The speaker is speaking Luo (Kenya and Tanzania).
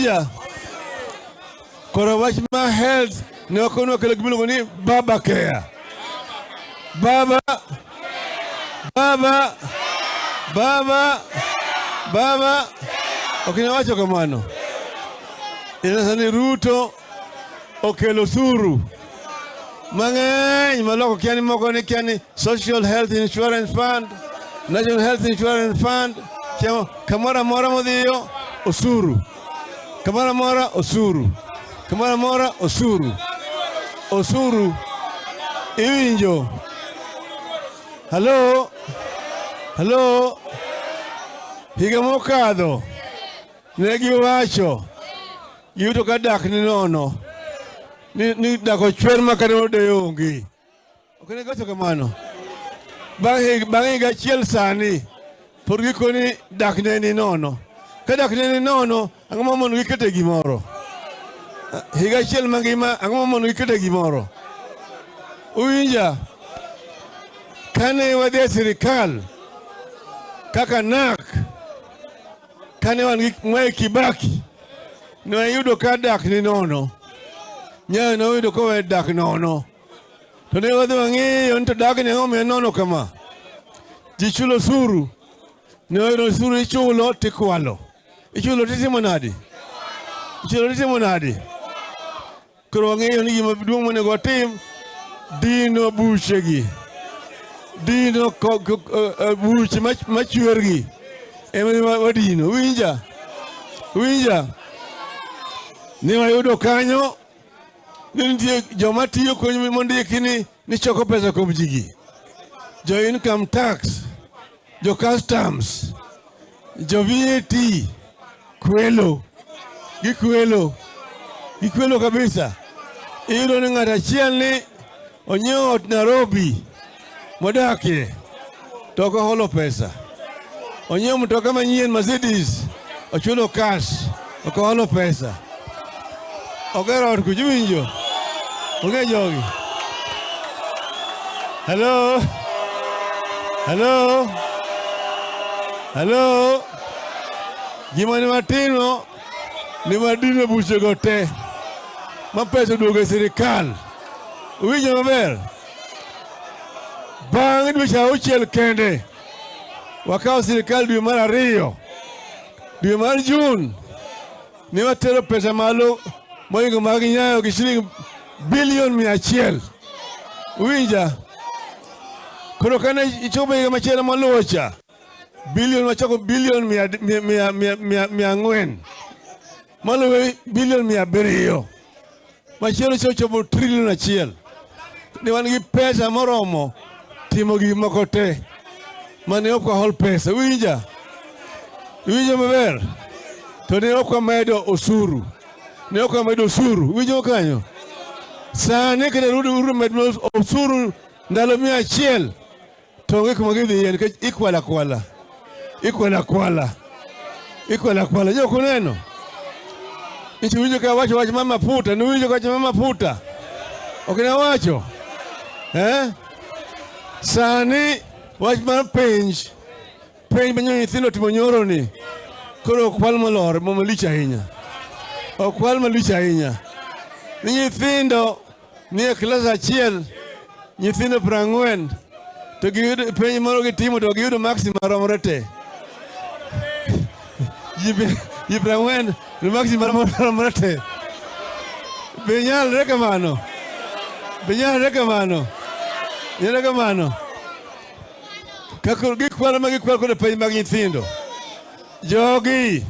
Uwinja? Koro wach ma health ne okono kelo gimiluongo ni Baba Care. Baba. Okina wacho kamano. Inasa ni Ruto okelo suru mang'eny maloko kiani moko ni kiani Social Health Insurance Fund, National Health Insurance Fund, kamora mora modhiyo osuru. Kamora mora osuru. Osuru. Iwinjo. Hello. Higa mokadho negi wacho yuto ka dak ni nono ni dak ochwer makare ode onge. Okene gacho kamano. Bang' higa achiel sani por gikoni dak ne ni nono. Ka dak ne ni nono ang'o mondo gikete gimoro. Higa achiel mangima ang'o mondo gikete gimoro. Uwinja? Kane wadhi sirikal kaka NAK, kane wan gi Mwai Kibaki, ne wayudo ka dak ni nono. Nyayo ne wayudo ka we dak nono. To ne wadhi wang'iyo ni to dak ni ang'o nono kama. Ji chulo suru. Ne wayudo suru ichulo tikwalo. Ichulo titimo nadi. Koro wang'iyo ni gima duong' monego watim dino buchegi. Dino buche machwergi. Ema wadino. Uwinja? Ni wayudo kanyo ni nitie joma tiyo konyo mondiki ni choko pesa kuom jigi. Jo income tax, jo customs, jo VAT, gikwelo kabisa. Iyudo ni ng'at achiel ni onyiewo ot Nairobi modakie to ok oholo pesa. Onyiewo mtoka manyien Mercedes ochulo cash ok oholo pesa. Ogero ot kujiwinjo. Onge jogi. Hello. Gima ni matino ni madino buche go te. Ma pesa duogo e sirikal. Uwinjo maber? Bang' dweche auchiel kende wakawo sirikal dwe mar 2. Dwe mar Jun ne watero pesa malo moingo mag Nyayo gi shiling bilion 100. Uwinja? Koro kane ichopo higa machielo maluwo cha bilion machoko bilion 400. Maluwe bilion 700. Machielo chopo trilion 1. Ne wan gi pesa moromo timo gik moko te mane ok wahol pesa. Uwinja maber? To ne ok wamedo osuru. Uwinjo kanyo? Sani kata Ruto medo osuru ndalo 100 to onge kuma gidhiye nikech ikwala kwala. Jo kuneno? Nichi winjo ka wacho wach mama puta. Nuwinjo kacho mama puta. Okina wacho? Sani wach mar penj manyo nyithindo timo nyoro ni. Koro okwal molor malich ahinya. Ni nyithindo ni e klas achiel nyithindo 40 to giyudo penj moro gitimo to giyudo maxi maromre te. Ji 40 ni maxi maromre te. Benyalre kamano. Kako gikwalo kod penj mag nyithindo. Jogi